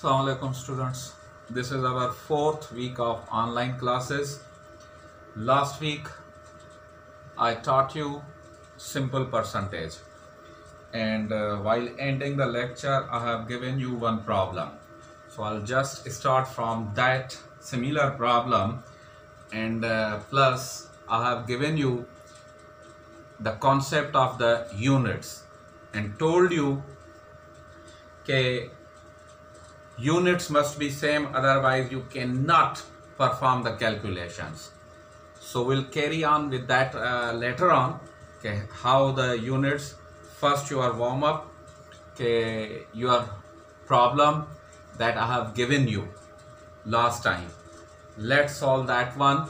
Assalamu alaikum students. This is our fourth week of online classes. Last week I taught you simple percentage, and while ending the lecture I have given you one problem. So I'll just start from that similar problem, and plus I have given you the concept of the units and told you that units must be same, otherwise you cannot perform the calculations. So we'll carry on with that later on, how the units. First your warm up, your problem that I have given you last time. Let's solve that one.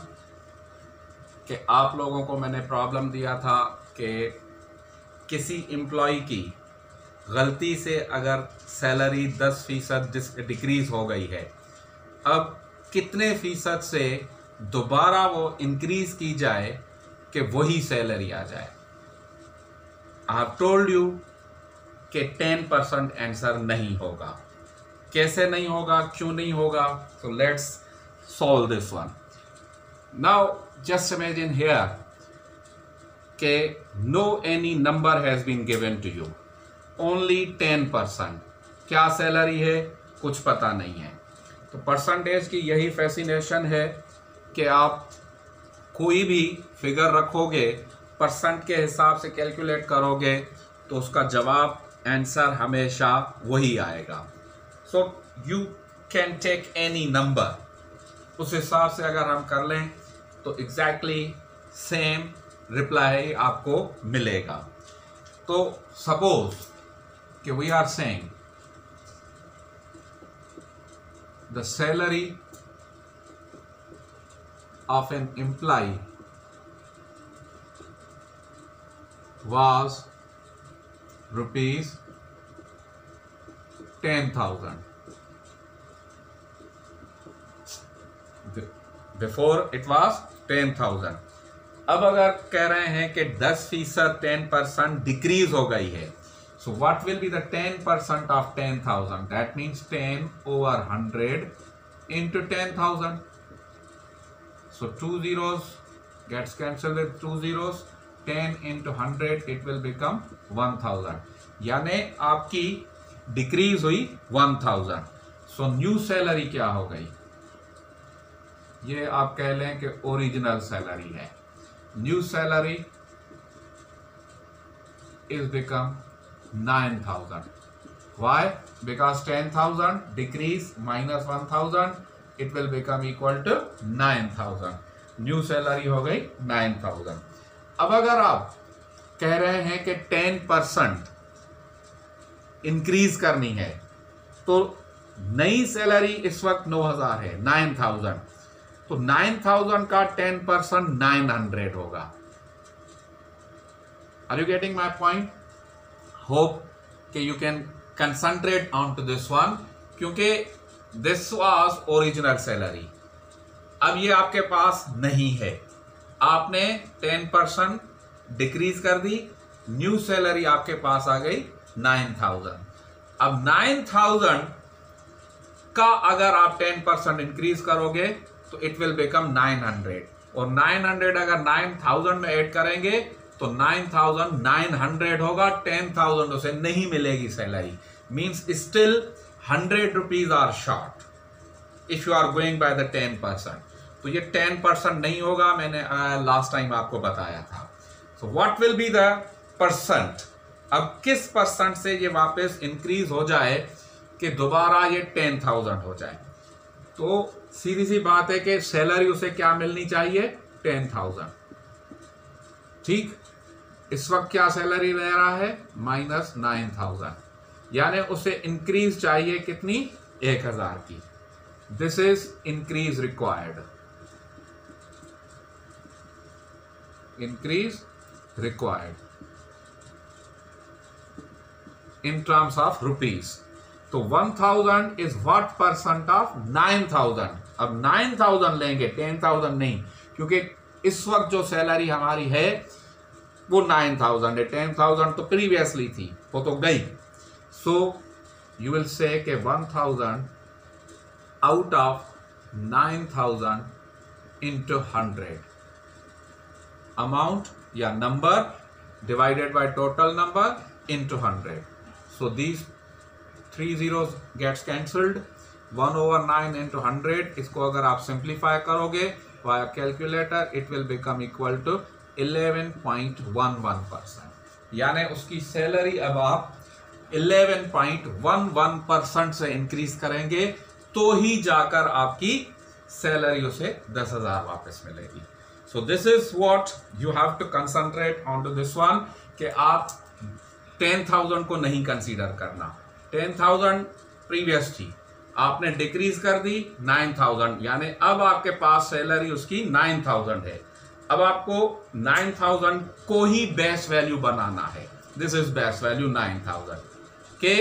कि आप लोगों को मैंने problem दिया था कि किसी employ की गलती से अगर सैलरी 10% डिक्रीज हो गई है, अब कितने फीसद से दोबारा वो इंक्रीज की जाए कि वही सैलरी आ जाए. आई हैव टोल्ड यू कि 10% आंसर नहीं होगा. कैसे नहीं होगा, क्यों नहीं होगा? So let's solve this one. Now just imagine here कि no any number has been given to you, only 10%. क्या सैलरी है कुछ पता नहीं है. तो परसेंटेज की यही फैसिनेशन है कि आप कोई भी फिगर रखोगे, परसेंट के हिसाब से कैलकुलेट करोगे तो उसका जवाब आंसर हमेशा वही आएगा. So you can take any number, उस हिसाब से अगर हम कर लें तो एग्जैक्टली सेम रिप्लाई आपको मिलेगा. तो सपोज कि we are saying the salary of an employee was rupees 10,000. Before it was 10,000. अब अगर कह रहे हैं कि 10% 10% डिक्रीज हो गई है, so what will be the 10% of 10,000? That means 10 over 100 into 10,000. So 2 zeros gets cancelled with 2 zeros. 10 into 100 it will become 1,000. यानी आपकी डिक्रीज हुई 1,000. So न्यू सैलरी क्या हो गई? ये आप कह लें कि ओरिजिनल सैलरी है. New salary is become 9,000. Why? Because 10,000 decrease minus 1,000, it will become equal to 9,000. New salary हो गई 9,000. अब अगर आप कह रहे हैं कि 10% इंक्रीज करनी है, तो नई सैलरी इस वक्त 9,000 है, 9,000. तो 9,000 का 10% 900 होगा. Are you getting my point? Hope कि you can concentrate on to this one, क्योंकि this was original salary. अब ये आपके पास नहीं है, आपने 10% डिक्रीज कर दी, न्यू सैलरी आपके पास आ गई 9,000. अब 9,000 का अगर आप 10% इंक्रीज करोगे तो इट विल बिकम 900, और 900 अगर 9,000 में ऐड करेंगे तो 9,900 होगा. 10,000 उसे नहीं मिलेगी salary. Means still 100 rupees are short if you are going by the 10%. तो ये 10% नहीं होगा, मैंने लास्ट टाइम आपको बताया था. So what will be the percent? अब किस परसेंट से ये वापस इंक्रीज हो जाए कि दोबारा ये 10,000 हो जाए? तो सीधी सी बात है कि सैलरी उसे क्या मिलनी चाहिए? 10,000. ठीक, इस वक्त क्या सैलरी ले रहा है? माइनस 9,000. यानी उसे इंक्रीज चाहिए कितनी? 1,000 की. This is increase required. Increase required in terms of rupees. तो 1,000 इज व्हाट परसेंट ऑफ 9,000. अब 9,000 लेंगे, 10,000 नहीं, क्योंकि इस वक्त जो सैलरी हमारी है वो 9,000 है. 10,000 तो प्रीवियसली थी, वो तो गई. सो you will say कि 1000 out of 9,000 into 100. Amount या number divided by total number into 100. So these 3 zeros gets cancelled. 1/9 into 100. इसको अगर आप simplify करोगे via calculator, it will become equal to 11.11%. यानी उसकी सैलरी अब आप 11.11% से इंक्रीज करेंगे तो ही जाकर आपकी सैलरी उसे 10,000 वापस मिलेगी. So this is what you have to concentrate on to this one कि आप 10,000 को नहीं कंसीडर करना. 10,000 प्रीवियस थी, आपने डिक्रीज कर दी 9,000, यानी अब आपके पास सैलरी उसकी 9,000 है. अब आपको 9,000 को ही बेस वैल्यू बनाना है. दिस इज बेस वैल्यू 9,000 के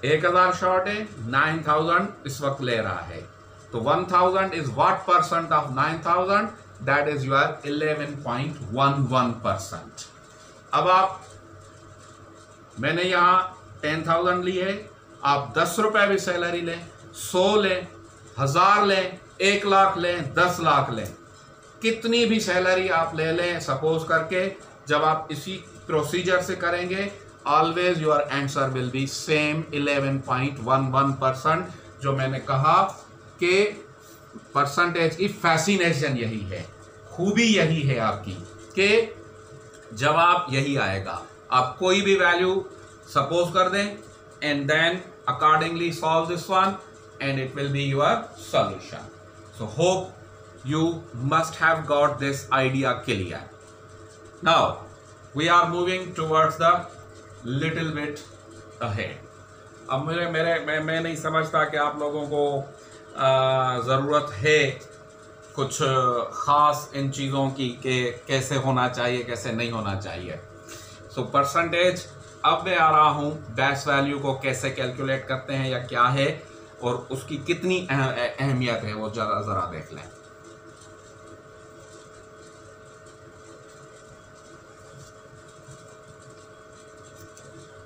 1,000 शॉर्ट है, 9,000 इस वक्त ले रहा है. तो 1,000 is what percent of 9,000? That is your 11.11%. अब आप, मैंने यहां 10,000 ली है, आप 10 रुपए भी सैलरी लें, 100 लें, 1000 लें, 1 लाख लें, 10 लाख लें, कितनी भी सैलरी आप ले लें सपोज करके, जब आप इसी प्रोसीजर से करेंगे always your answer will be same 11.11%. जो मैंने कहा कि परसेंटेज की फैसिनेशन यही है, खूबी यही है आपकी कि जवाब यही आएगा. आप कोई भी वैल्यू सपोज कर दें and then accordingly solve this one and it will be your solution. So hope you must have got this idea clear. Now we are moving towards the little bit ahead. अब मैं नहीं समझता कि आप लोगों को ज़रूरत है कुछ ख़ास इन चीज़ों की कि कैसे होना चाहिए कैसे नहीं होना चाहिए. सो परसेंटेज अब मैं आ रहा हूँ बेस वैल्यू को कैसे कैलकुलेट करते हैं या क्या है और उसकी कितनी अहमियत है वो ज़रा देख लें.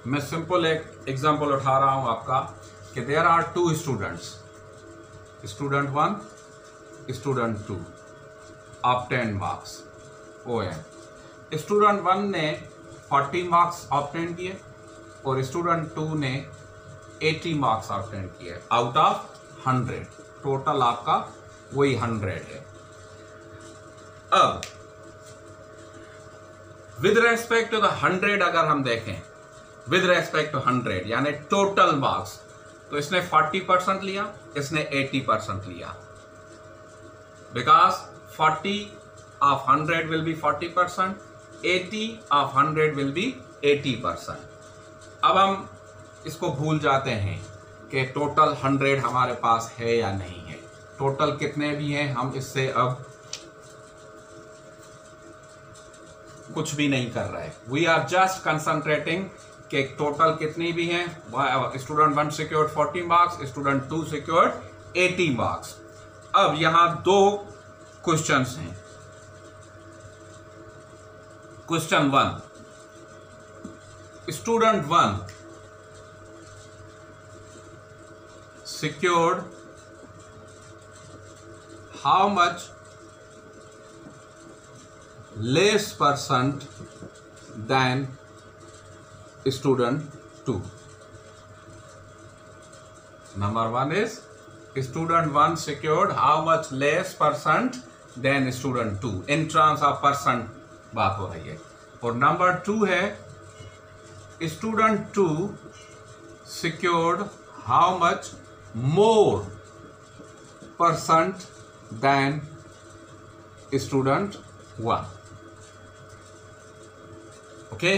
मैं सिंपल एक एग्जांपल उठा रहा हूं आपका कि there are 2 students, student 1, student 2 of 10 marks OM. Student 1 ने 40 मार्क्स ऑब्टेन किए और स्टूडेंट 2 ने 80 मार्क्स ऑब्टेन किए आउट ऑफ 100. टोटल आपका वही 100 है. अब विद रेस्पेक्ट टू द 100 अगर हम देखें, विद रेस्पेक्ट टू 100 यानी टोटल मार्क्स, तो इसने 40% लिया, इसने 80% लिया. Because 40 of 100 will be 40%, 80 of 100 will be 80%. अब हम इसको भूल जाते हैं कि टोटल 100 हमारे पास है या नहीं है. टोटल कितने भी हैं हम इससे अब कुछ भी नहीं कर रहे. वी आर जस्ट कंसंट्रेटिंग कि टोटल कितनी भी हैं. Student 1 secured 40 marks, student 2 secured 80 marks. अब यहां 2 क्वेश्चंस हैं. Question 1, student 1 secured how much less percent than student 2. Number 1 is student 1 secured how much less percent than student 2 in terms of percent बात हो रही है. और नंबर 2 है student 2 secured how much more percent than student 1. Okay,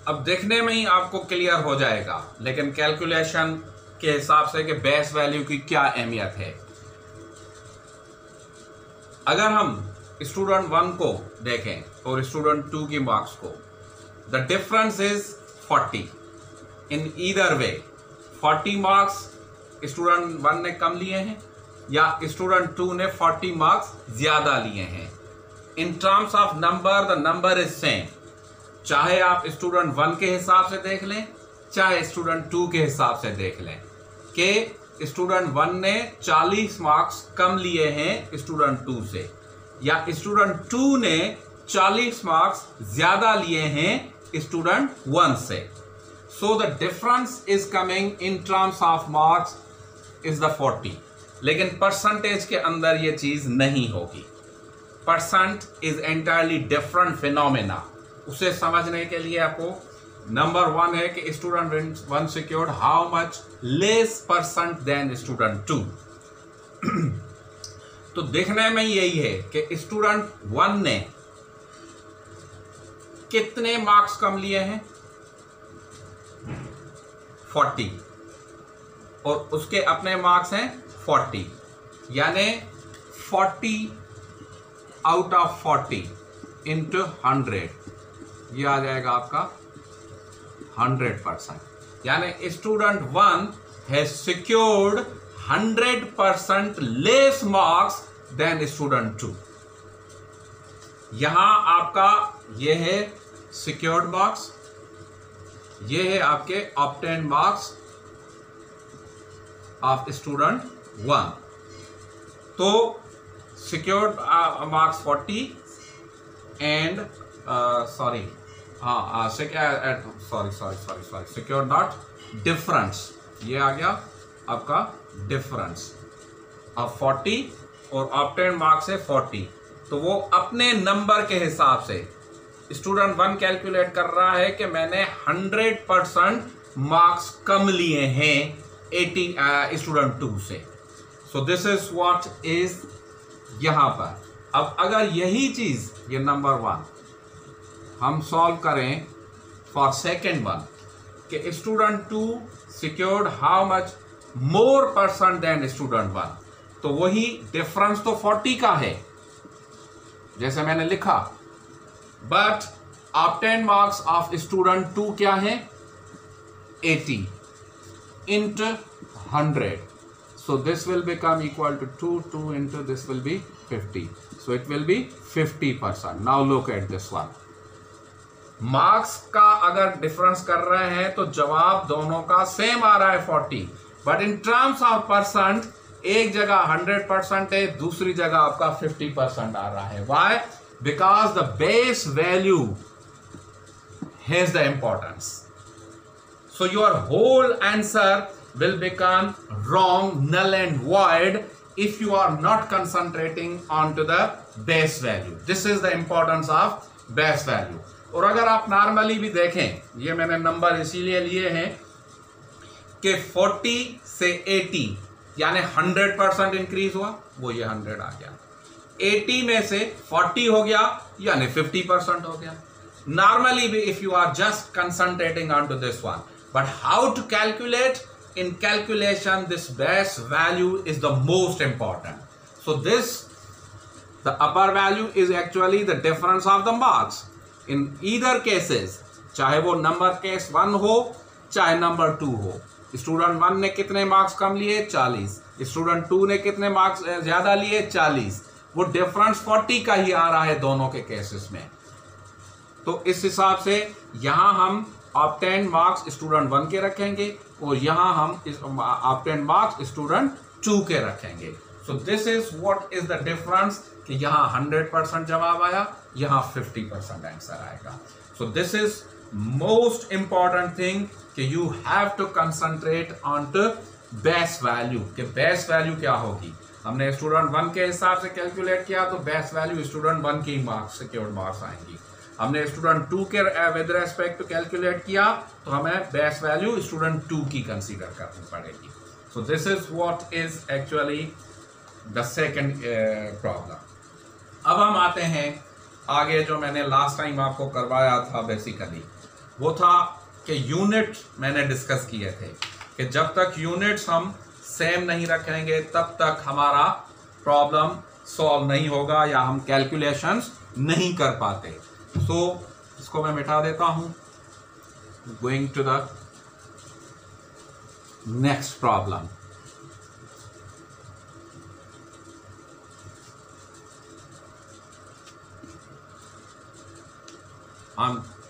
अब देखने में ही आपको क्लियर हो जाएगा, लेकिन कैलकुलेशन के हिसाब से कि बेस वैल्यू की क्या अहमियत है. अगर हम स्टूडेंट 1 को देखें और स्टूडेंट 2 की मार्क्स को, the difference is 40 in either way. 40 marks student 1 ने कम लिए हैं या स्टूडेंट 2 ने 40 मार्क्स ज्यादा लिए हैं. इन terms of number the number is same. चाहे आप स्टूडेंट 1 के हिसाब से देख लें, चाहे स्टूडेंट 2 के हिसाब से देख लें, कि स्टूडेंट 1 ने 40 मार्क्स कम लिए हैं स्टूडेंट 2 से, या स्टूडेंट 2 ने 40 मार्क्स ज्यादा लिए हैं स्टूडेंट 1 से. So the difference is coming in terms of marks is the 40. लेकिन परसेंटेज के अंदर ये चीज नहीं होगी. Percent is entirely different phenomena. उसे समझने के लिए आपको नंबर 1 है कि student 1 secured how much less percent than student 2. तो देखने में यही है कि स्टूडेंट 1 ने कितने मार्क्स कम लिए हैं, 40, और उसके अपने मार्क्स हैं 40, यानी 40 आउट ऑफ 40 इंटू 100, ये आ जाएगा आपका 100%. यानी student 1 has secured 100% less marks than student 2. यहां आपका ये है सिक्योर्ड मार्क्स, ये है आपके ऑब्टेन्ड मार्क्स ऑफ स्टूडेंट 1. तो secured marks 40 and secure not difference, ये आ गया आपका डिफरेंस ऑफ 40 और ऑब्टेन्ड मार्क्स है 40. तो वो अपने नंबर के हिसाब से स्टूडेंट 1 कैलकुलेट कर रहा है कि मैंने 100% मार्क्स कम लिए हैं 80 स्टूडेंट 2 से. सो दिस इज व्हाट इज यहां पर. अब अगर यही चीज ये नंबर 1 हम सॉल्व करें फॉर सेकेंड वन कि student 2 secured how much more percent than student 1, तो वही डिफरेंस तो 40 का है जैसे मैंने लिखा, but obtained marks of student 2 क्या है 80 into 100. So this will become equal to 2 into this will be 50. So it will be 50%. Now look at this one. Marks का अगर डिफरेंस कर रहे हैं तो जवाब दोनों का सेम आ रहा है 40, but in terms of percent एक जगह 100% है, दूसरी जगह आपका 50% आ रहा है. Why? Because the base value has the importance. So your whole answer will become wrong, null and void if you are not concentrating onto the base value. This is the importance of base value. और अगर आप normally भी देखें, ये मैंने number इसीलिए लिए हैं कि 40 से 80 यानी 100% इंक्रीज हुआ, वो ये 100 आ गया. 80 में से 40 हो गया यानी 50% हो गया. Normally if you are just concentrating onto this one, but how to calculate? In calculation, this base value is the most important. So the upper value is actually the difference of the marks. In either cases, चाहे वो number case 1 हो चाहे number 2 हो, student 1 ने कितने marks कम लिए 40, student 2 ने कितने मार्क्स ज्यादा लिए 40, वो डिफरेंस 40 का ही आ रहा है दोनों के केसेस में. तो इस हिसाब से यहां हम ऑब्टेन्ड मार्क्स स्टूडेंट 1 के रखेंगे और यहां हम ऑब्टेन्ड मार्क्स स्टूडेंट 2 के रखेंगे. So this is what is the difference कि यहां 100% जवाब आया, यहां 50% आंसर आएगा. So this is most important thing कि you have to concentrate on to base value. कि बेस वैल्यू क्या होगी, हमने स्टूडेंट 1 के हिसाब से कैलकुलेट किया तो बेस वैल्यू स्टूडेंट 1 की मार्क्स सिक्योर्ड मार्क्स आएंगी. हमने स्टूडेंट 2 के विद रेस्पेक्ट टू कैलकुलेट किया तो हमें बेस वैल्यू स्टूडेंट 2 की कंसीडर करनी पड़ेगी. सो this is what is actually the second problem. अब हम आते हैं आगे. जो मैंने लास्ट टाइम आपको करवाया था बेसिकली वो था कि यूनिट मैंने डिस्कस किए थे कि जब तक यूनिट्स हम सेम नहीं रखेंगे तब तक हमारा प्रॉब्लम सॉल्व नहीं होगा या हम कैलकुलेशंस नहीं कर पाते. सो इसको मैं मिटा देता हूं. Going to the next problem.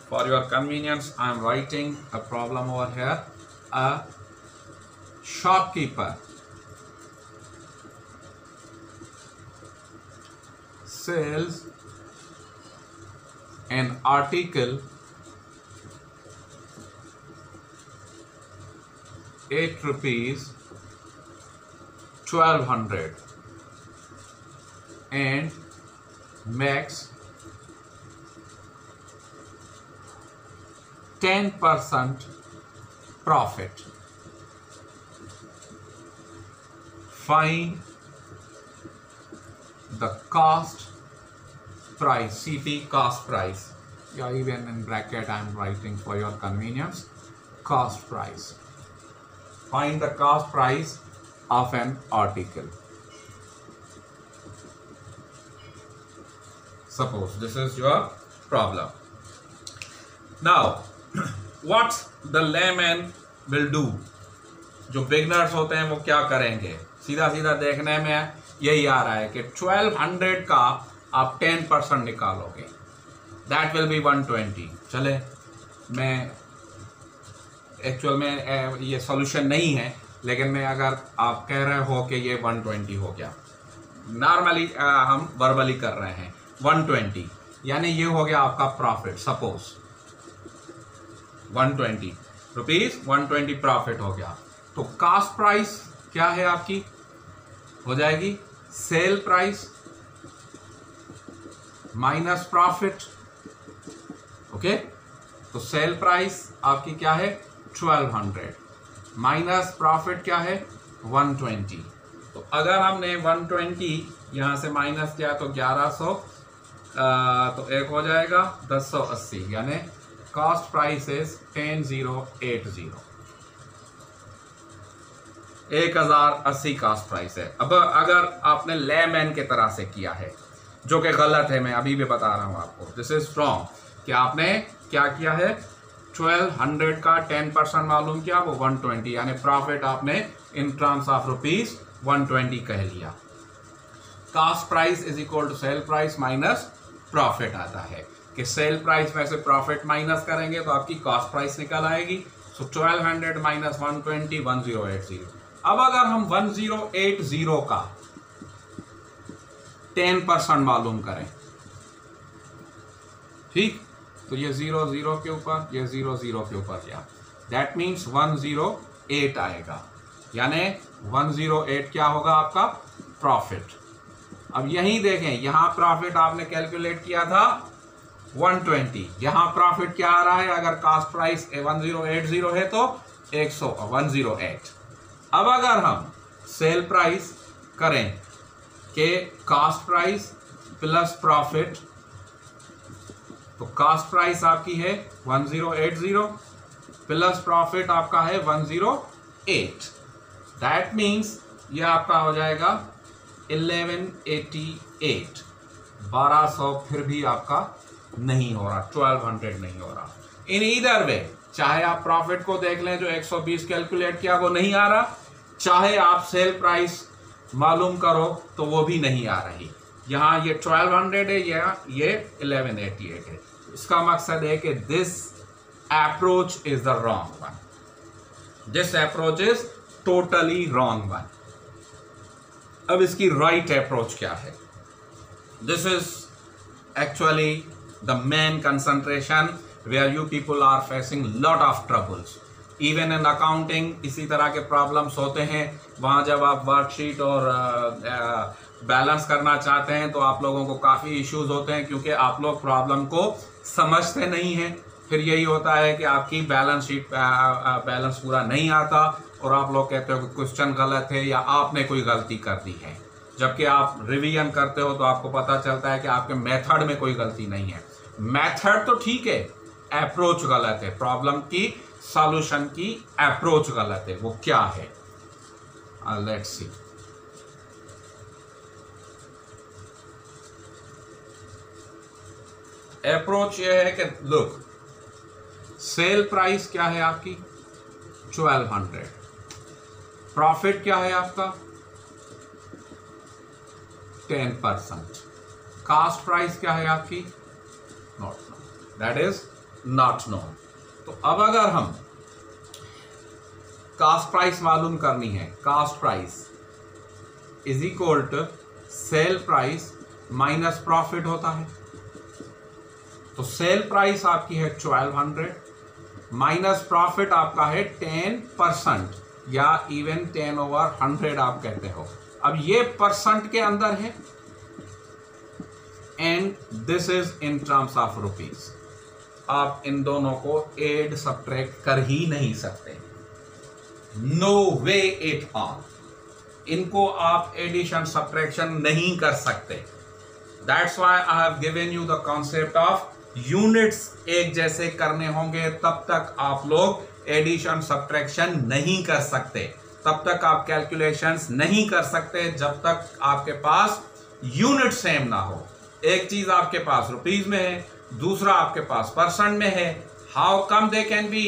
For your convenience, I am writing a problem over here. A shopkeeper sells an article 8 rupees 1200 and makes 10% profit. Find the cost price, CP cost price. Yeah, even in bracket I am writing for your convenience. Cost price. Find the cost price of an article. Suppose this is your problem. Now, what the layman will do? जो beginners होते हैं वो क्या करेंगे? सीधा सीधा देखने में यही आ रहा है कि 1200 का आप 10% निकालोगे, दैट विल बी 120. चले, मैं एक्चुअल में ये सॉल्यूशन नहीं है, लेकिन मैं अगर आप कह रहे हो कि ये 120 हो गया, नॉर्मली हम वर्बली कर रहे हैं 120, यानी ये हो गया आपका प्रॉफिट. सपोज 120 रुपीज 120 प्रॉफिट हो गया. तो कास्ट प्राइस क्या है आपकी? हो जाएगी cell price minus profit. Okay, तो सेल प्राइस आपकी क्या है? 1200 माइनस प्रॉफिट क्या है? 120. तो अगर हमने 120 यहां से माइनस किया तो 1100, तो एक हो जाएगा 1080, यानी cost price is 10080. 1080 cost price है. अब अगर आपने लेमैन के तरह से किया है, जो कि गलत है, मैं अभी भी बता रहा हूं आपको, दिस इज रॉन्ग, कि आपने क्या किया है? 1200 का 10% मालूम किया, वो 120, यानी प्रॉफिट आपने इन टर्म्स ऑफ रुपीज 120 कह लिया. Cost price is equal to sale price minus profit आता है, कि सेल प्राइस में से प्रॉफिट माइनस करेंगे तो आपकी कॉस्ट प्राइस निकल आएगी. सो 1200 माइनस 120 1080. अब अगर हम 1080 का 10% मालूम करें, ठीक, तो ये 00 के ऊपर, ये 00 के ऊपर गया, दैट मीन्स 108 आएगा, यानी 108 क्या होगा आपका? प्रॉफिट. अब यहीं देखें, यहां प्रॉफिट आपने कैलकुलेट किया था 120, यहां प्रॉफिट क्या आ रहा है? अगर कास्ट प्राइस 1080 है तो 108. अब अगर हम सेल प्राइस करें के कास्ट प्राइस प्लस प्रॉफिट, तो कास्ट प्राइस आपकी है 1080 प्लस प्रॉफिट आपका है 108. दैट मीन्स ये आपका हो जाएगा 1188. 1200 फिर भी आपका नहीं हो रहा, 1200 नहीं हो रहा. इन ईदर वे, चाहे आप प्रॉफिट को देख लें, जो 120 कैलकुलेट किया वो नहीं आ रहा, चाहे आप सेल प्राइस मालूम करो तो वो भी नहीं आ रही. यहां ये 1200 है, ये 1188 है. इसका मकसद है कि this approach is the wrong one. This approach is totally wrong one. अब इसकी राइट अप्रोच क्या है? This is actually the main concentration where you people are facing lot of troubles. Even in accounting इसी तरह के problems होते हैं. वहाँ जब आप वर्कशीट और बैलेंस करना चाहते हैं तो आप लोगों को काफ़ी इश्यूज होते हैं, क्योंकि आप लोग प्रॉब्लम को समझते नहीं हैं. फिर यही होता है कि आपकी बैलेंस शीट बैलेंस पूरा नहीं आता और आप लोग कहते हो कि क्वेश्चन गलत है या आपने कोई गलती कर दी है. जबकि आप रिवीजन करते हो तो आपको पता चलता है कि आपके मेथड में कोई गलती नहीं है. मेथड तो ठीक है, अप्रोच गलत है. प्रॉब्लम की सॉल्यूशन की अप्रोच गलत है. वो क्या है? Let's see. अप्रोच ये है कि लुक, सेल प्राइस क्या है आपकी? 1200. प्रॉफिट क्या है आपका? 10%. कास्ट प्राइस क्या है आपकी? Not known. That is not known. तो अब अगर हम कास्ट प्राइस मालूम करनी है, cost price is equal to sale price minus profit होता है। तो सेल प्राइस आपकी है 1200 माइनस प्रॉफिट आपका है 10% या इवन 10/100 आप कहते हो। अब ये परसेंट के अंदर है and this is in terms of rupees. आप इन दोनों को एड सब्ट्रैक्ट कर ही नहीं सकते, नो वे इट ऑन। इनको आप एडिशन सब्ट्रैक्शन नहीं कर सकते। That's why I have given you the concept of units एक जैसे करने होंगे, तब तक आप लोग एडिशन सब्ट्रैक्शन नहीं कर सकते, तब तक आप कैलकुलेशंस नहीं कर सकते जब तक आपके पास यूनिट सेम ना हो। एक चीज आपके पास रुपीज में है, दूसरा आपके पास परसेंट में है। How come they can be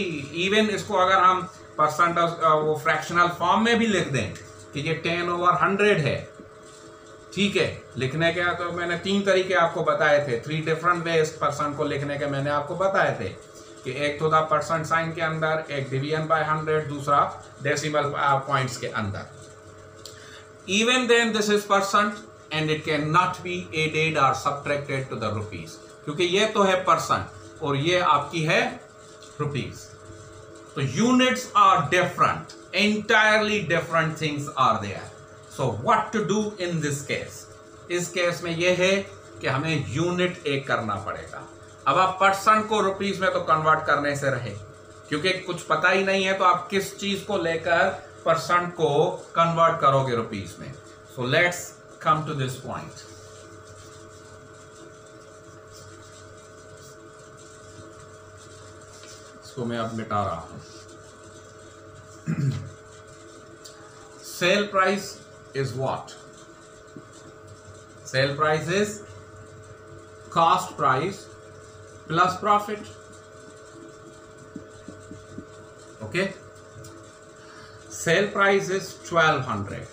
even? इसको अगर हम परसेंट वो फ्रैक्शनल फॉर्म में भी लिख दें कि ये 10/100 है, ठीक है, लिखने के तो मैंने 3 तरीके आपको बताए थे, 3 डिफरेंट वेज परसेंट को लिखने के मैंने आपको बताए थे कि एक तो था परसेंट साइन के अंदर, एक डिवीजन बाय 100, दूसरा डेसिमल पॉइंट्स के अंदर। Even then this is percent and it can not be added और सब्ट्रैक्टेड टू द रुपीज, क्योंकि ये तो है परसेंट और ये आपकी है रुपीज। तो units are different, entirely different things are there. So what to do in this case? इस केस में यह है कि हमें यूनिट एक करना पड़ेगा। अब आप परसेंट को रुपीस में तो कन्वर्ट करने से रहे, क्योंकि कुछ पता ही नहीं है, तो आप किस चीज को लेकर परसेंट को कन्वर्ट करोगे रुपीस में। So let's come to this point. इसको मैं अब मिटा रहा हूं। Sale price is what? Sale price is cost price plus profit. Okay? Sale price is 1200.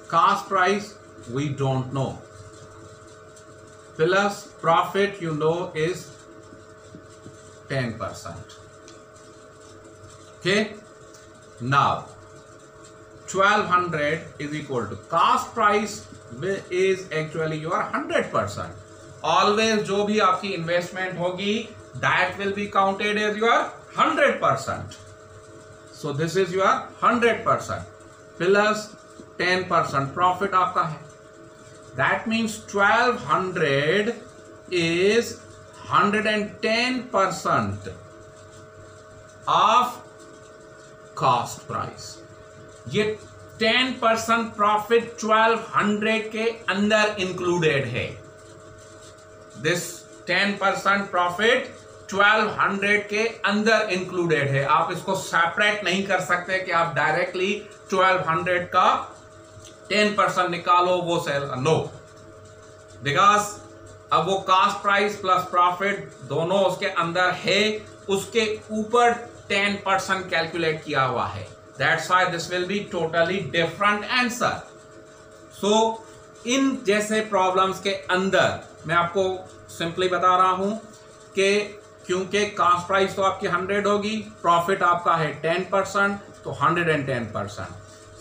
Cost price we don't know. Plus profit you know is 10%. Okay? Now 1200 is equal to cost price is actually your 100%. Always जो भी आपकी investment होगी that will be counted as your 100%. So this is your 100% plus 10% profit आपका है. That means 1200 is 110% of cost price. ये 10% profit 1200 के अंदर included है। दिस 10% प्रॉफिट 1200 के अंदर इंक्लूडेड है। आप इसको सेपरेट नहीं कर सकते कि आप डायरेक्टली 1200 का 10% निकालो वो सेल, नो, बिकॉज अब वो कास्ट प्राइस प्लस प्रॉफिट दोनों उसके अंदर है, उसके ऊपर 10% कैलकुलेट किया हुआ है। That's why this will be totally different answer. So इन जैसे प्रॉब्लम्स के अंदर मैं आपको सिंपली बता रहा हूं कि क्योंकि कास्ट प्राइस तो आपकी 100 होगी, प्रॉफिट आपका है 10%, तो 110%।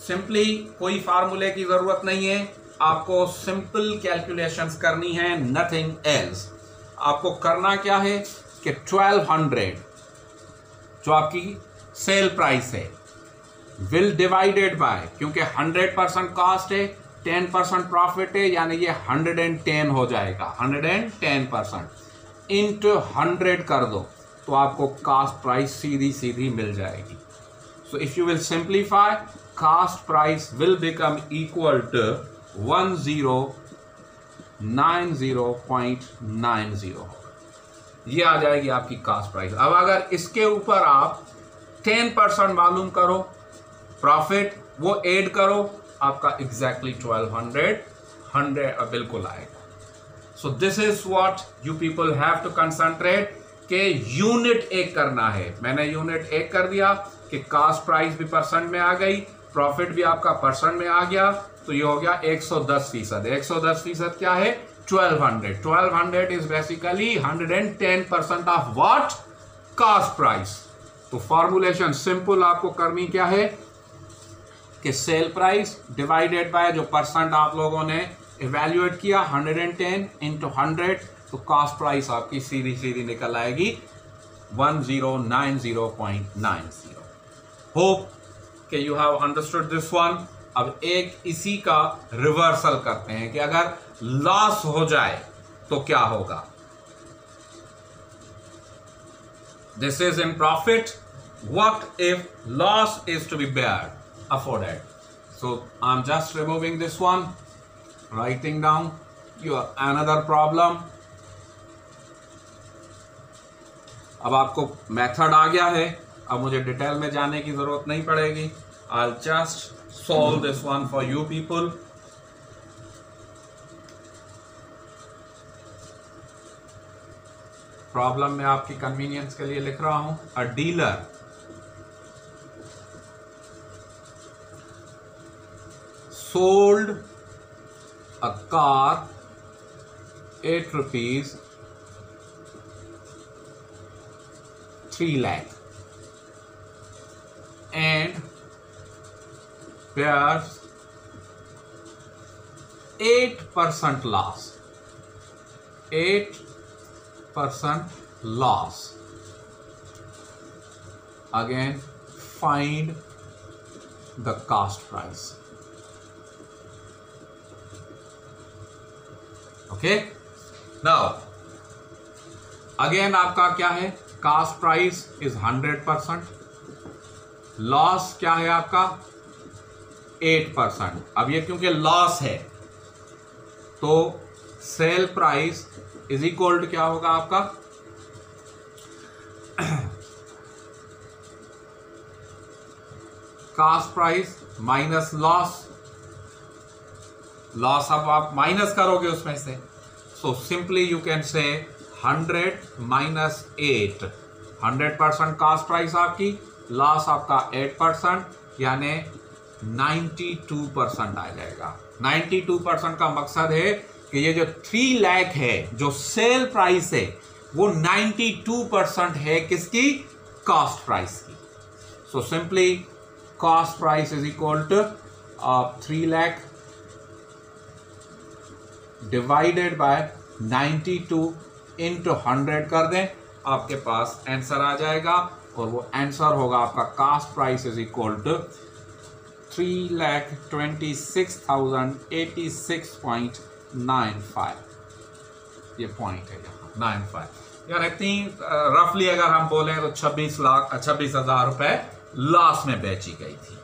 सिंपली कोई फार्मूले की जरूरत नहीं है, आपको सिंपल कैलकुलेशंस करनी है, नथिंग एल्स। आपको करना क्या है कि 1200 जो आपकी सेल प्राइस है विल डिवाइडेड बाय, क्योंकि 100% कॉस्ट है, 10% प्रॉफिट है, यानी ये 110 हो जाएगा। 110% इंटू 100 कर दो तो आपको कॉस्ट प्राइस सीधी सीधी मिल जाएगी। So if you will simplify, cost price will become equal to 1090.90 होगा। ये आ जाएगी आपकी कॉस्ट प्राइस। अब अगर इसके ऊपर आप 10% मालूम करो प्रॉफिट, वो ऐड करो, आपका एग्जैक्टली 1200 बिल्कुल आएगा। So this is what you people have to concentrate कि यूनिट एक करना है। मैंने यूनिट एक कर दिया कि कॉस्ट प्राइस भी परसेंट में आ गई, प्रॉफिट भी आपका परसेंट में आ गया, तो ये हो गया 110%। 110% क्या है? 1200। 1200 is basically 110% of what? Cost price. तो फॉर्मुलेशन सिंपल आपको करनी क्या है कि सेल प्राइस डिवाइडेड बाय जो परसेंट आप लोगों ने इवेल्युएट किया 110 into 100, तो कॉस्ट प्राइस आपकी सीधी सीधी निकल आएगी 1090.90. होप कि you have understood this one. अब एक इसी का रिवर्सल करते हैं कि अगर लॉस हो जाए तो क्या होगा. This is in profit. What if loss is to be bear afforded? So I'm just removing this one, writing down your another problem. अब आपको मेथड आ गया है, अब मुझे डिटेल में जाने की जरूरत नहीं पड़ेगी. I'll just solve this one for you people. Problem में आपकी कन्वीनियंस के लिए लिख रहा हूं. अ dealer sold a car 8 rupees 3 lakh and bears 8% loss. 8% loss. Again, find the cost price. Okay. Now again आपका क्या है, कास्ट प्राइस इज 100%. लॉस क्या है आपका 8%. अब ये क्योंकि लॉस है तो sale price is equal to क्या होगा आपका cost price minus loss. Loss अब आप माइनस करोगे उसमें से, so simply you can say 100 minus 8. 100% cost price आपकी, लॉस आपका 8%, यानी 92% आ जाएगा. 92% का मकसद है कि ये जो 3 लाख है जो सेल प्राइस है वो 92% है किसकी, कॉस्ट प्राइस की. So simply cost price is equal to 3 lakh divided by 92 into 100 कर दें, आपके पास आंसर आ जाएगा. और वो आंसर होगा आपका cost price is equal to 3,26,086.95. ये पॉइंट है यहाँ 95. यार इतनी रफली अगर हम बोलें तो 26,000 रुपए लॉस में बेची गई थी.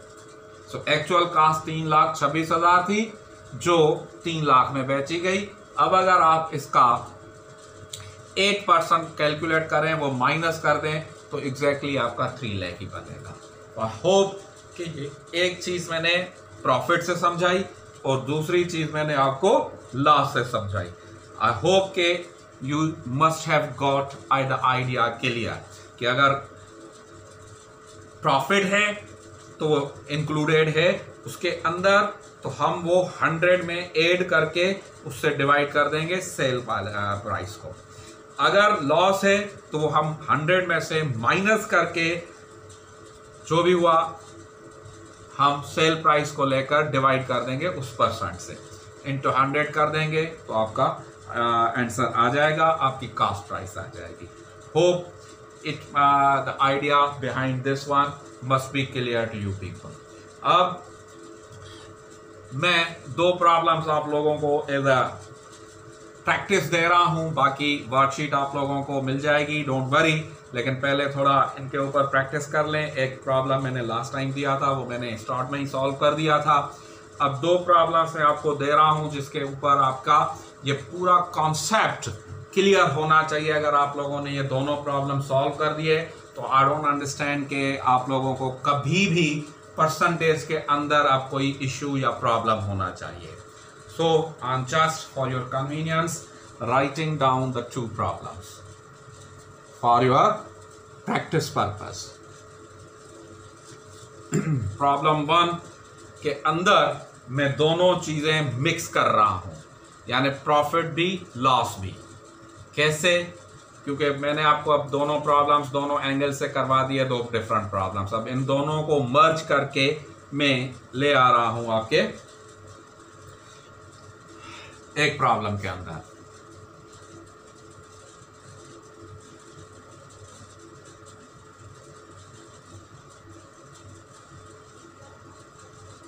सो एक्चुअल कास्ट 3,26,000 थी जो 3 लाख में बेची गई. अब अगर आप इसका 8% कैलकुलेट करें, वो माइनस कर दें, तो एग्जैक्टली आपका 3 लाख ही बनेगा. आई होप कि एक चीज मैंने प्रॉफिट से समझाई और दूसरी चीज मैंने आपको लॉस से समझाई. आई होप के you must have got the idea clear कि अगर प्रॉफिट है तो इंक्लूडेड है उसके अंदर, तो हम वो 100 में ऐड करके उससे डिवाइड कर देंगे सेल प्राइस को. अगर लॉस है तो वो हम 100 में से माइनस करके जो भी हुआ हम सेल प्राइस को लेकर डिवाइड कर देंगे उस परसेंट से, इंटू 100 कर देंगे तो आपका आंसर आ जाएगा, आपकी कास्ट प्राइस आ जाएगी. Hope it the idea behind this one must be clear to you people. अब मैं 2 प्रॉब्लम्स आप लोगों को एज अ प्रैक्टिस दे रहा हूं, बाकी वर्कशीट आप लोगों को मिल जाएगी, डोंट वरी. लेकिन पहले थोड़ा इनके ऊपर प्रैक्टिस कर लें. एक प्रॉब्लम मैंने लास्ट टाइम दिया था, वो मैंने स्टार्ट में ही सॉल्व कर दिया था. अब 2 प्रॉब्लम्स मैं आपको दे रहा हूं जिसके ऊपर आपका ये पूरा कॉन्सेप्ट क्लियर होना चाहिए. अगर आप लोगों ने ये दोनों प्रॉब्लम सॉल्व कर दिए तो आई डोंट अंडरस्टैंड कि आप लोगों को कभी भी परसेंटेज के अंदर अब कोई इशू या प्रॉब्लम होना चाहिए. So I am just for your convenience writing down the 2 problems for your practice purpose. Problem 1 के अंदर मैं दोनों चीजें मिक्स कर रहा हूं, यानी प्रॉफिट भी लॉस भी. कैसे? क्योंकि मैंने आपको अब दोनों प्रॉब्लम्स दोनों एंगल से करवा दिए, 2 डिफरेंट प्रॉब्लम्स. अब इन दोनों को मर्ज करके मैं ले आ रहा हूं आपके एक प्रॉब्लम के अंदर।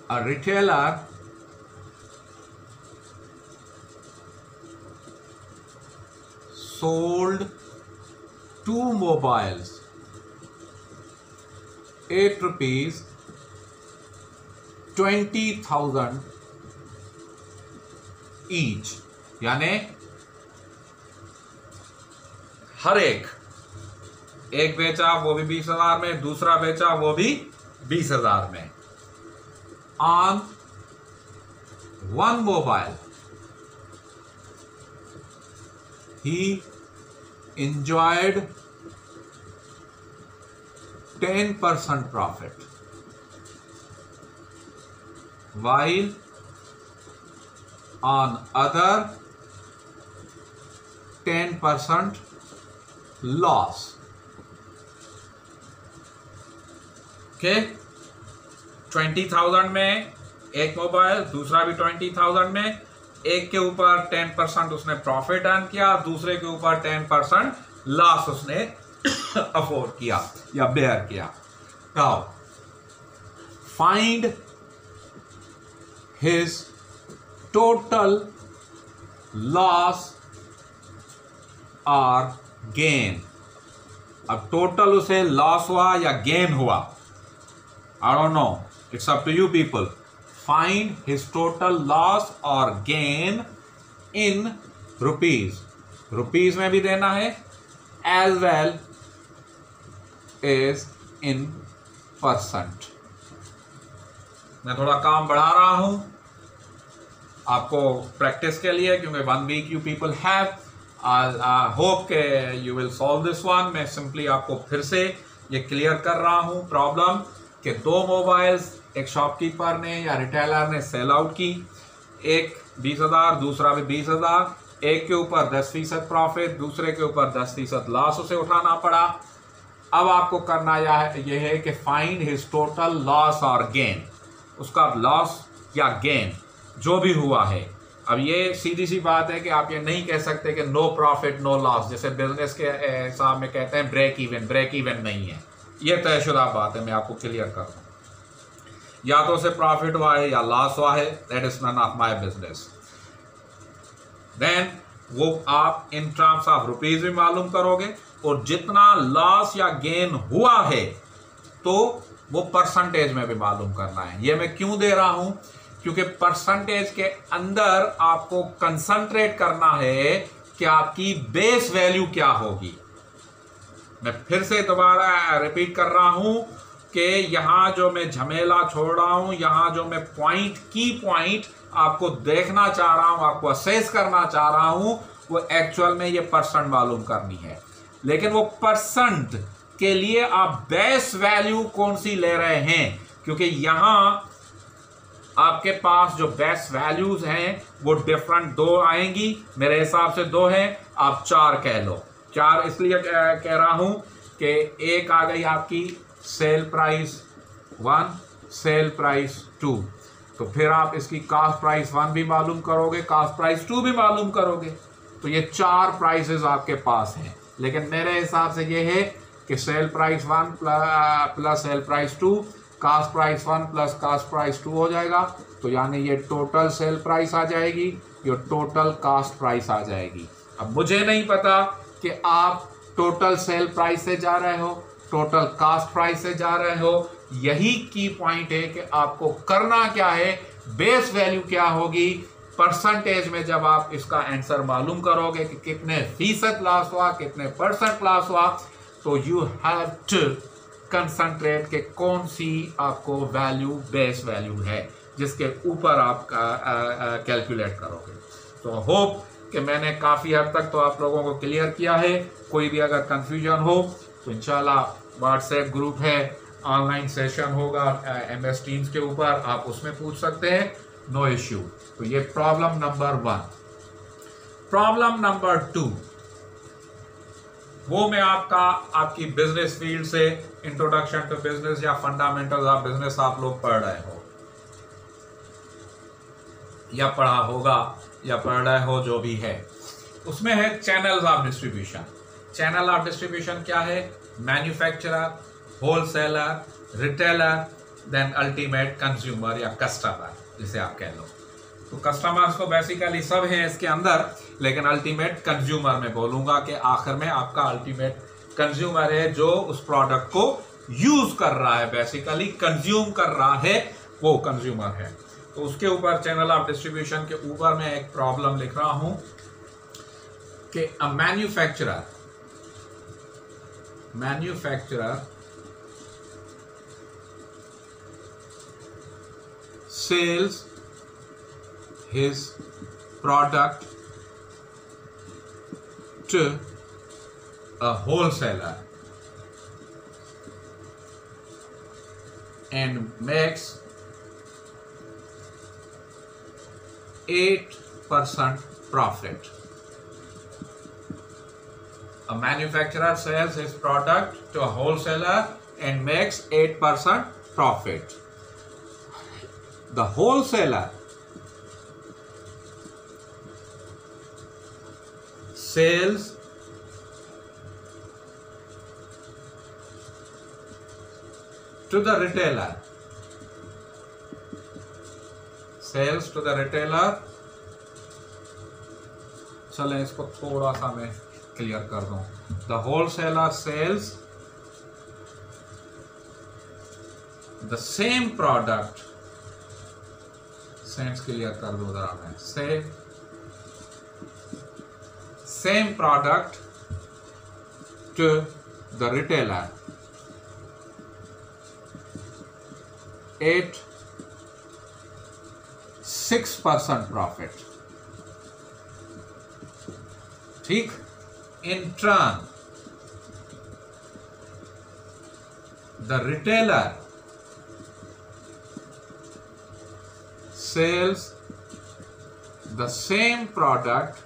A retailer sold 2 mobiles, 8 rupees 20,000 each, यानी हर एक बेचा वो भी 20,000 में, दूसरा बेचा वो भी 20,000 में। On one mobile he enjoyed 10% profit, while on other 10% loss. Okay, 20,000 में एक मोबाइल, दूसरा भी 20,000 में, एक के ऊपर 10% उसने प्रॉफिट अर्न किया, दूसरे के ऊपर 10% लॉस उसने अफोर्ड किया या बेयर किया। Now find his total loss और गेन। अब टोटल उसे लॉस हुआ या गेन हुआ, I don't know, it's up to you people. Find his total loss or gain in rupees. Rupees में भी देना है as well as in percent. मैं थोड़ा काम बढ़ा रहा हूं आपको प्रैक्टिस के लिए, क्योंकि 1 week you people have. I hope के you will solve this one. मैं सिंपली आपको फिर से ये क्लियर कर रहा हूं प्रॉब्लम कि 2 मोबाइल्स एक शॉपकीपर ने या रिटेलर ने सेल आउट की, एक 20,000 दूसरा भी 20,000, एक के ऊपर 10% प्रॉफिट, दूसरे के ऊपर 10% लॉस उसे उठाना पड़ा। अब आपको करना यह है कि फाइंड हिज टोटल लॉस और गेन, उसका लॉस या गेन जो भी हुआ है। अब ये सीधी सी बात है कि आप ये नहीं कह सकते कि नो प्रॉफिट नो लॉस, जैसे बिजनेस के हिसाब में कहते हैं ब्रेक इवन नहीं है। ये तयशुदा बात है, मैं आपको क्लियर कर दूं। या तो उसे प्रॉफिट हुआ है या लॉस हुआ है, that is none of my business. Then वो आप इन टर्म्स ऑफ रुपीज भी मालूम करोगे, और जितना लॉस या गेन हुआ है तो वो परसेंटेज में भी मालूम करना है। ये मैं क्यों दे रहा हूं, क्योंकि परसेंटेज के अंदर आपको कंसंट्रेट करना है कि आपकी बेस वैल्यू क्या होगी। मैं फिर से दोबारा रिपीट कर रहा हूं कि यहां जो मैं झमेला छोड़ रहा हूं, यहां जो मैं की पॉइंट आपको देखना चाह रहा हूं, आपको असेस करना चाह रहा हूं, वो एक्चुअल में ये परसेंट मालूम करनी है। लेकिन वो परसेंट के लिए आप बेस वैल्यू कौन सी ले रहे हैं, क्योंकि यहां आपके पास जो बेस वैल्यूज हैं वो डिफरेंट 2 आएंगी। मेरे हिसाब से 2 हैं, आप 4 कह लो। 4 इसलिए कह रहा हूं कि एक आ गई आपकी सेल प्राइस 1, सेल प्राइस 2, तो फिर आप इसकी कास्ट प्राइस 1 भी मालूम करोगे, कास्ट प्राइस 2 भी मालूम करोगे, तो ये 4 प्राइसेस आपके पास हैं। लेकिन मेरे हिसाब से ये है कि sale price 1 plus sale price 2, cost price 1 plus cost price 2 हो जाएगा, तो यानी ये टोटल सेल प्राइस आ जाएगी, ये टोटल कास्ट प्राइस आ जाएगी। अब मुझे नहीं पता कि आप टोटल सेल प्राइस से जा रहे हो, टोटल कास्ट प्राइस से जा रहे हो। यही की पॉइंट है कि आपको करना क्या है, बेस वैल्यू क्या होगी परसेंटेज में। जब आप इसका आंसर मालूम करोगे कि कितने फीसद लॉस हुआ, कितने परसेंट लॉस हुआ, तो यू हैव टू कंसंट्रेट के कौन सी आपको वैल्यू बेस वैल्यू है जिसके ऊपर आप कैलकुलेट करोगे। तो होप कि मैंने काफ़ी हद तक तो आप लोगों को क्लियर किया है। कोई भी अगर कंफ्यूजन हो तो इंशाल्लाह व्हाट्सएप ग्रुप है, ऑनलाइन सेशन होगा MS टीम्स के ऊपर, आप उसमें पूछ सकते हैं, नो इश्यू। तो ये प्रॉब्लम नंबर 1। प्रॉब्लम नंबर 2 वो मैं आपकी बिजनेस फील्ड से इंट्रोडक्शन टू बिजनेस या फंडामेंटल्स ऑफ बिजनेस आप लोग पढ़ रहे हो। या पढ़ा होगा या पढ़ रहे हो जो भी है, उसमें है channels of distribution. Channel of distribution क्या है? Manufacturer, wholesaler, retailer, then ultimate consumer या कस्टमर जिसे आप कह लो। तो कस्टमर्स तो बेसिकली सब हैं इसके अंदर, लेकिन अल्टीमेट कंज्यूमर में बोलूंगा कि आखिर में आपका अल्टीमेट कंज्यूमर है जो उस प्रोडक्ट को यूज कर रहा है, बेसिकली कंज्यूम कर रहा है, वो कंज्यूमर है। तो उसके ऊपर चैनल ऑफ डिस्ट्रीब्यूशन के ऊपर मैं एक प्रॉब्लम लिख रहा हूं कि a manufacturer sells his product to a wholesaler and makes 8% profit. A manufacturer sells his product to a wholesaler and makes 8% profit. The wholesaler sells to the retailer. चलें इसको थोड़ा सा मैं क्लियर कर दूं। The wholesaler sells the same product, sense clear कर दो जरा मैं, same product to the retailer at 6% profit. ठीक। In turn, the retailer sells the same product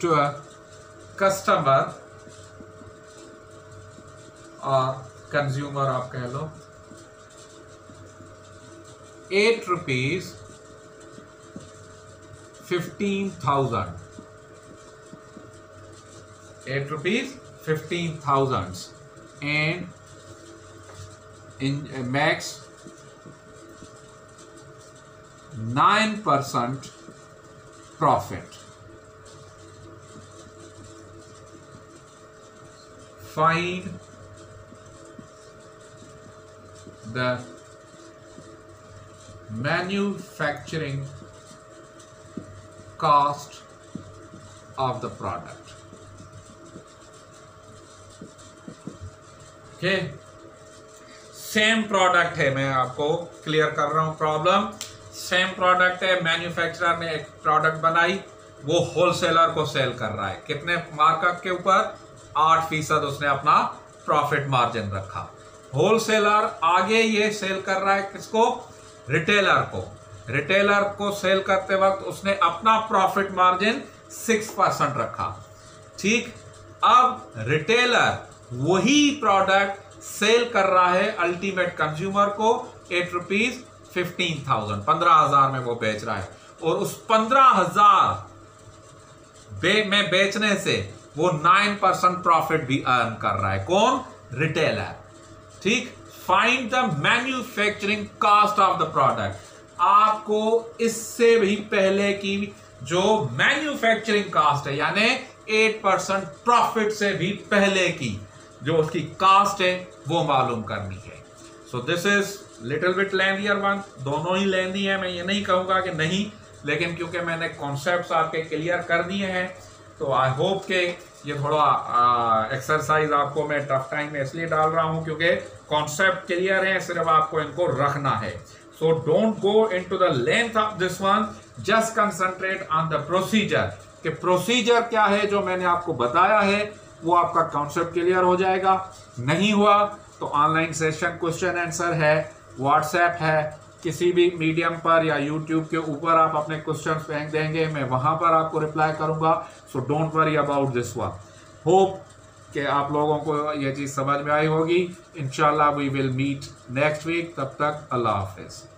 to a customer or consumer आप कह लो, 8 rupees 15,000, 8 rupees 15,000 and in makes 9% profit. Find the manufacturing cost of the product. Okay, same product है, मैं आपको clear कर रहा हूं problem. Same product है, manufacturer ने एक प्रोडक्ट बनाई, वो होलसेलर को सेल कर रहा है, कितने मार्कअप के ऊपर? 8% उसने अपना प्रॉफिट मार्जिन रखा। होलसेलर आगे ये सेल कर रहा है किसको? रिटेलर को। रिटेलर को सेल करते वक्त उसने अपना प्रॉफिट मार्जिन 6% रखा। ठीक। अब रिटेलर वही प्रोडक्ट सेल कर रहा है अल्टीमेट कंज्यूमर को 8 रुपीज 15,000, 15,000 में वो बेच रहा है, और उस 15,000 में बेचने से वो 9% प्रॉफिट भी अर्न कर रहा है। कौन? रिटेलर। ठीक। Find the manufacturing cost of the product. आपको इससे भी पहले की जो मैन्युफैक्चरिंग कॉस्ट है, यानी 8% प्रॉफिट से भी पहले की जो उसकी कॉस्ट है वो मालूम करनी है। So this is little bit lengthier one, दोनों ही लेंदी है, मैं ये नहीं कहूंगा कि नहीं, लेकिन क्योंकि मैंने कॉन्सेप्ट्स आपके क्लियर कर दिए हैं तो आई होप के ये थोड़ा एक्सरसाइज आपको मैं टफ टाइम में इसलिए डाल रहा हूं क्योंकि कॉन्सेप्ट क्लियर है, सिर्फ आपको इनको रखना है। So don't go into the length of this one, just concentrate on the procedure कि प्रोसीजर क्या है जो मैंने आपको बताया है, वो आपका कॉन्सेप्ट क्लियर हो जाएगा। नहीं हुआ तो ऑनलाइन सेशन क्वेश्चन आंसर है, व्हाट्सएप है, किसी भी मीडियम पर या यूट्यूब के ऊपर आप अपने क्वेश्चंस फेंक देंगे, मैं वहां पर आपको रिप्लाई करूंगा। So don't worry about this one. Hope कि आप लोगों को ये चीज़ समझ में आई होगी। इंशाल्लाह we will meet next week. तब तक अल्लाह हाफिज़।